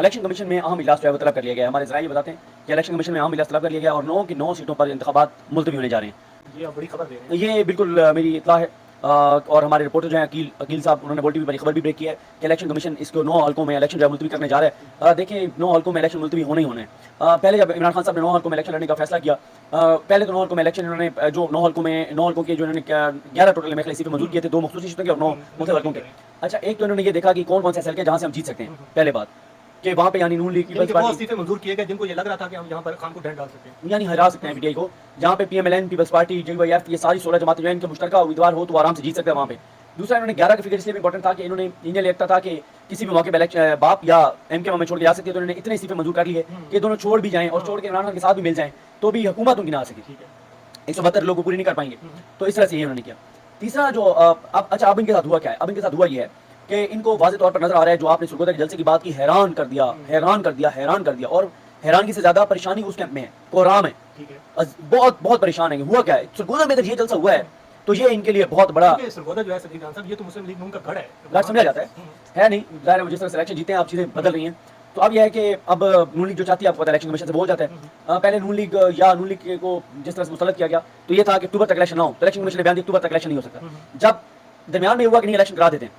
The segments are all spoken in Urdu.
الیکشن کمیشن میں اہم اجلاس جو ہے وہ طلب کر لیا گیا ہے. ہمارے ذرائع یہ بتاتے ہیں کہ الیکشن کمیشن میں اہم اجلاس طلب کر لیا گیا اور 9 کی 9 سیٹوں پر انتخابات ملتوی ہونے جا رہے ہیں. یہ آپ بڑی خبر دے رہے ہیں. یہ بالکل میری اطلاع ہے اور ہمارے رپورٹر جو ہیں عقیل صاحب انہوں نے بول ٹی وی پر خبر بھی بریک کی ہے کہ الیکشن کمیشن اس کو 9 حلقوں میں الیکشن جو ہے ملتوی کرنے جا رہا ہے. دیکھیں 9 حلقوں میں الیکشن ملتوی ہونے ہی ہونے ہیں. پہلے جب عمران خان صاحب نے 9 حلقوں میں الیکشن لڑنے کا فیصلہ کیا, پہلے تو 9 حلقوں میں الیکشن انہوں نے جو 9 حلقوں کے جو انہوں نے 11 ٹوٹل میں سیٹیں منظور کیے تھے, 2 مخصوصی سیٹوں کے اور 9 مختلف حلقوں کے. اچھا ایک تو انہوں نے یہ دیکھا کہ کون کون سے ایسے حلقے جہاں سے ہم جیت سکتے ہیں, پہلے بات کہ وہاں پہ یعنی نون لیگ پیپلز پارٹی سیٹیں منظور کیے گئے جن کو یہ لگ رہا تھا کہ ہم یہاں پر خان کو ڈنڈ ڈال سکتے ہیں, یعنی ہرا سکتے ہیں پی ٹی آئی کو, جہاں پہ P M L N, People's Party, J Y F, یہ ساری 16 جماعتیں جو ہیں ان کے مشترکہ امیدوار ہو تو آرام سے جیت سکتے ہیں وہاں پہ. دوسرا انہوں نے 11 کا فگر اس لیے بھی امپورٹنٹ تھا کہ انہوں نے انہیں لگتا تھا کہ کسی بھی موقع پہ باپ یا ایم کے میں چھوڑ کے جا سکتے, تو انہوں نے اتنے استعفے منظور کر لیے کہ دونوں چھوڑ بھی جائیں اور چھوڑ کے عمران خان کے ساتھ بھی مل جائیں تو بھی حکومت ان کی نہ آ سکے. 172 لوگ پوری نہیں کر پائیں گے, تو اس طرح سے یہ انہوں نے کیا. تیسرا جو اچھا اب ان کے ساتھ ہوا کیا ہے, اب ان کے ساتھ ہوا یہ ہے کہ ان کو واضح طور پر نظر آ رہا ہے جو آپ نے سرگودا کے جلسے کی بات کی, حیران کر دیا اور حیرانگی سے زیادہ پریشانی اس کیمپ میں ہے, کوہرام ہے, بہت بہت پریشان ہیں. ہوا کیا ہے سرگودا میں, اگر یہ جلسہ ہوا ہے تو یہ ان کے لیے بہت بڑا سرگودا جو ہے صدیق جان صاحب یہ تو مسلم لیگ نون کا گڑھ ہے, گھر سمجھا جاتا ہے نہیں, ظاہر ہے جس طرح سے الیکشن جیتے ہیں اب چیزیں بدل رہی ہیں. تو اب یہ ہے کہ اب نون لیگ جو چاہتی ہے آپ کو پتہ الیکشن کمیشن سے بول جاتا ہے. پہلے نون لیگ کو جس طرح سے مسلط کیا گیا تو یہ تھا کہ اکتوبر تک الیکشن نہ ہو, تو الیکشن کمیشن نے بیان دیا اکتوبر تک الیکشن نہیں ہو سکتا. جب درمیان میں ہوا کہ نہیں الیکشن کرا دیتے ہیں,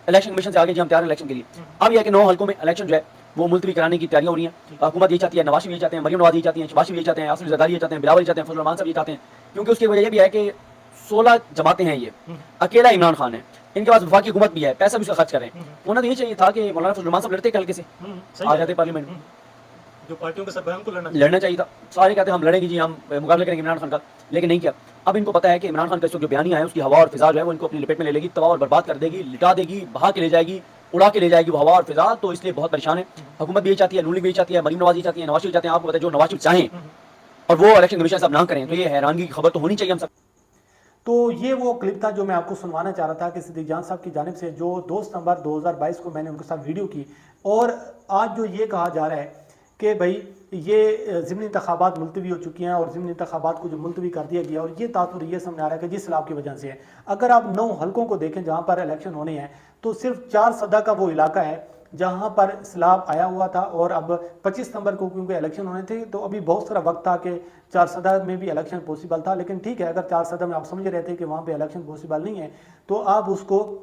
الیکشن کمیشن سے آگے جی ہم تیار ہیں الیکشن کے لیے. اب یہ ہے کہ 9 حلقوں میں الیکشن جو ہے وہ ملتوی کرانے کی تیاریاں ہو رہی ہیں. حکومت یہ چاہتی ہے, نواز شریف یہ چاہتے ہیں, مریم نواز یہ چاہتی ہیں, شہباز شریف یہ چاہتے ہیں, آصف زرداری یہ چاہتے ہیں, بلاول یہ چاہتے ہیں, فضل الرحمان صاحب یہ چاہتے ہیں. کیونکہ اس کی وجہ یہ بھی ہے کہ 16 جماعتیں ہیں, یہ اکیلا عمران خان ہے, ان کے پاس وفاقی حکومت بھی ہے, پیسہ بھی اس کا خرچ کریں. انہوں نے یہ چاہیے تھا کہ مولانا فضل الرحمان صاحب لڑتے ہلکے سے آ جاتے پارلیمنٹ میں, جو پارٹیوں کے سربراہان کو لڑنا چاہیے تھا. سارے کہتے ہیں ہم لڑیں گے جی, ہم مقابلہ کریں گے عمران خان کا, لیکن نہیں کیا. اب ان کو پتا ہے کہ عمران خان کا جو بیانیہ ہے اس کی ہوا اور فضا جو ہے وہ ان کو اپنی لپیٹ میں لے لے گی, تباہ اور برباد کر دے گی, لٹا دے گی, بہا کے لے جائے گی, اڑا کے لے جائے گی وہ ہوا اور فضا. تو اس لیے بہت پریشان ہے. حکومت بھی یہ چاہتی ہے, نون لیگ بھی یہ چاہتی ہے, مریم نواز یہ چاہتی ہے, نواز شریف چاہتے ہیں. آپ کو پتہ ہے جو نواز شریف چاہیں اور وہ الیکشن کمیشن صاحب نہ کریں تو یہ حیرانگی کی خبر تو ہونی چاہیے ہم سب. تو یہ وہ کلپ تھا جو میں آپ کو سنوانا چاہ رہا تھا کہ صدیق جان صاحب کی جانب سے جو 2 ستمبر 2022 کو میں نے ان کے ساتھ ویڈیو کی, اور آج جو یہ کہا جا رہا ہے کہ بھائی یہ ضمنی انتخابات ملتوی ہو چکی ہیں اور ضمنی انتخابات کو جو ملتوی کر دیا گیا, اور یہ تاثر یہ سامنے آ رہا ہے کہ جس سیلاب کی وجہ سے ہے. اگر آپ 9 حلقوں کو دیکھیں جہاں پر الیکشن ہونے ہیں تو صرف 4 صدہ کا وہ علاقہ ہے جہاں پر سیلاب آیا ہوا تھا, اور اب 25 ستمبر کو کیونکہ الیکشن ہونے تھے تو ابھی بہت سارا وقت تھا کہ 4 صدہ میں بھی الیکشن پوسیبل تھا. لیکن ٹھیک ہے, اگر 4 صدہ میں آپ سمجھ رہے تھے کہ وہاں پہ الیکشن پوسیبل نہیں ہے تو آپ اس کو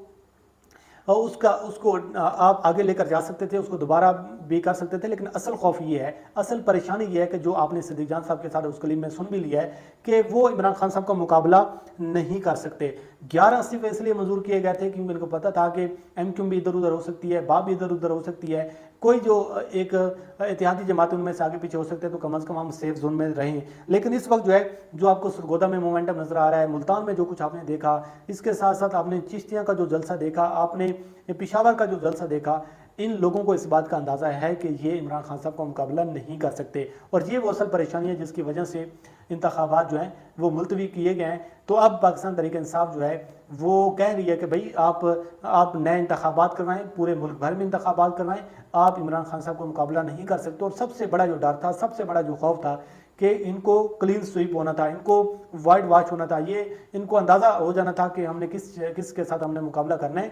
آپ آگے لے کر جا سکتے تھے, اس کو دوبارہ بھی کر سکتے تھے. لیکن اصل خوف یہ ہے, اصل پریشانی یہ ہے کہ جو آپ نے صدیق جان صاحب کے ساتھ اس کلپ میں سن بھی لیا ہے کہ وہ عمران خان صاحب کا مقابلہ نہیں کر سکتے. 11 صرف اس لیے منظور کیے گئے تھے کیونکہ ان کو پتہ تھا کہ ایم کیو بھی ادھر ادھر ہو سکتی ہے, باپ بھی ادھر ادھر ہو سکتی ہے, کوئی جو ایک اتحادی جماعت ان میں سے آگے پیچھے ہو سکتے ہیں, تو کم از کم ہم سیف زون میں رہیں. لیکن اس وقت جو ہے جو آپ کو سرگودا میں مومنٹم نظر آ رہا ہے, ملتان میں جو کچھ آپ نے دیکھا, اس کے ساتھ ساتھ آپ نے چشتیاں کا جو جلسہ دیکھا, آپ نے پشاور کا جو جلسہ دیکھا, ان لوگوں کو اس بات کا اندازہ ہے کہ یہ عمران خان صاحب کا مقابلہ نہیں کر سکتے. اور یہ وہ اصل پریشانی ہے جس کی وجہ سے انتخابات جو ہیں وہ ملتوی کیے گئے ہیں. تو اب پاکستان تحریک انصاف جو ہے وہ کہہ رہی ہے کہ بھئی آپ نئے انتخابات کروائیں, پورے ملک بھر میں انتخابات کروائیں, آپ عمران خان صاحب کو مقابلہ نہیں کر سکتے. اور سب سے بڑا جو ڈر تھا, سب سے بڑا جو خوف تھا کہ ان کو کلین سویپ ہونا تھا, ان کو وائٹ واش ہونا تھا, یہ ان کو اندازہ ہو جانا تھا کہ ہم نے کس کے ساتھ ہم نے مقابلہ کرنا ہے.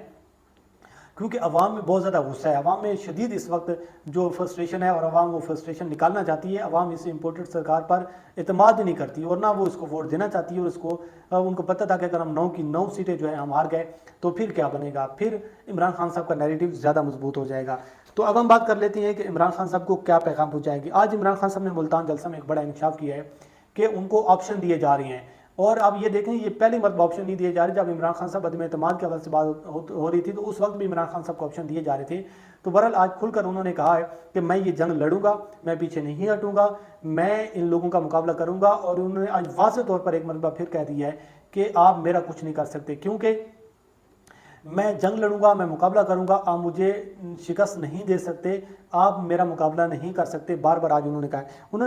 کیونکہ عوام میں بہت زیادہ غصہ ہے, عوام میں شدید اس وقت جو فرسٹریشن ہے, اور عوام وہ فرسٹریشن نکالنا چاہتی ہے. عوام اس امپورٹڈ سرکار پر اعتماد نہیں کرتی, اور نہ وہ اس کو ووٹ دینا چاہتی ہے. اور اس کو ان کو پتہ تھا کہ اگر ہم 9 کی 9 سیٹیں جو ہیں ہم ہار گئے تو پھر کیا بنے گا, پھر عمران خان صاحب کا نیریٹو زیادہ مضبوط ہو جائے گا. تو اب ہم بات کر لیتے ہیں کہ عمران خان صاحب کو کیا پیغام پہنچائے گی. آج عمران خان صاحب نے ملتان جلسہ میں ایک بڑا انکشاف کیا ہے کہ ان کو آپشن دیے جا رہے ہیں. اور اب یہ دیکھیں, یہ پہلی مرتبہ آپشن نہیں دیے جا رہے. جب عمران خان صاحب عدم اعتماد کے حوالے سے بات ہو رہی تھی تو اس وقت بھی عمران خان صاحب کو آپشن دیے جا رہے تھے. تو بہرحال آج کھل کر انہوں نے کہا ہے کہ میں یہ جنگ لڑوں گا, میں پیچھے نہیں ہٹوں گا, میں ان لوگوں کا مقابلہ کروں گا. اور انہوں نے آج واضح طور پر ایک مرتبہ پھر کہہ دیا ہے کہ آپ میرا کچھ نہیں کر سکتے, کیونکہ میں جنگ لڑوں گا, میں مقابلہ کروں گا, آپ مجھے شکست نہیں دے سکتے, آپ میرا مقابلہ نہیں کر سکتے. بار بار آج انہوں نے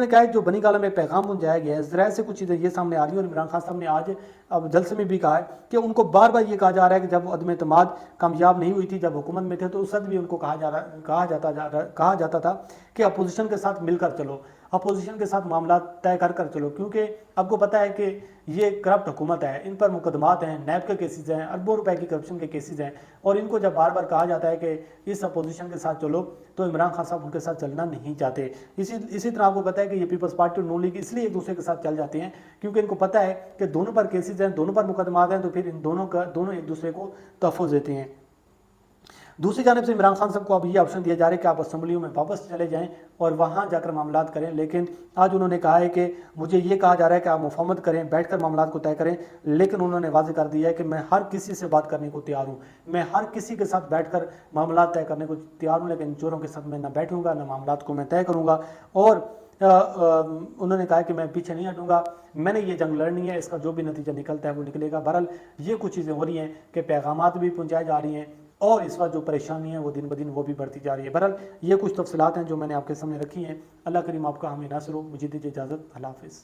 کہا ہے جو بنی گالہ میں پیغام پہنچایا گیا ہے, ذرائع سے کچھ چیزیں یہ سامنے آ رہی ہیں. اور عمران خان صاحب نے آج اب جلسے میں بھی کہا ہے کہ ان کو بار بار یہ کہا جا رہا ہے کہ جب عدم اعتماد کامیاب نہیں ہوئی تھی, جب حکومت میں تھے, تو اس وقت بھی ان کو کہا جاتا تھا کہ اپوزیشن کے ساتھ مل کر چلو. اپوزیشن کے ساتھ معاملات طے کر کر چلو، کیونکہ آپ کو پتہ ہے کہ یہ کرپٹ حکومت ہے، ان پر مقدمات ہیں، نیب کے کیسز ہیں، اربوں روپے کی کرپشن کے کیسز ہیں، اور ان کو جب بار بار کہا جاتا ہے کہ اس اپوزیشن کے ساتھ چلو تو عمران خان صاحب ان کے ساتھ چلنا نہیں چاہتے۔ اسی طرح آپ کو پتہ ہے کہ یہ پیپلز پارٹی اور نون لیگ اس لیے ایک دوسرے کے ساتھ چل جاتے ہیں کیونکہ ان کو پتہ ہے کہ دونوں پر کیسز ہیں، دونوں پر مقدمات ہیں، تو پھر ان دونوں ایک دوسرے کو تحفظ دیتے ہیں۔ دوسری جانب سے عمران خان صاحب کو اب یہ آپشن دیا جا رہا ہے کہ آپ اسمبلیوں میں واپس چلے جائیں اور وہاں جا کر معاملات کریں، لیکن آج انہوں نے کہا ہے کہ مجھے یہ کہا جا رہا ہے کہ آپ مفاہمت کریں، بیٹھ کر معاملات کو طے کریں، لیکن انہوں نے واضح کر دیا ہے کہ میں ہر کسی سے بات کرنے کو تیار ہوں، میں ہر کسی کے ساتھ بیٹھ کر معاملات طے کرنے کو تیار ہوں، لیکن چوروں کے ساتھ میں نہ بیٹھوں گا، نہ معاملات کو میں طے کروں گا۔ اور انہوں نے کہا کہ میں پیچھے نہیں ہٹوں گا، میں نے یہ جنگ لڑنی ہے، اس کا جو بھی نتیجہ نکلتا ہے وہ نکلے گا۔ بہرحال یہ کچھ چیزیں ہو رہی ہیں کہ پیغامات بھی پہنچائے جا رہی ہیں اور اس وقت جو پریشانی ہے وہ دن بدن وہ بھی بڑھتی جا رہی ہے۔ بہرحال یہ کچھ تفصیلات ہیں جو میں نے آپ کے سامنے رکھی ہیں۔ اللہ کریم آپ کا ہمیں ناصر ہو، مجھے دیجیے اجازت، اللہ حافظ۔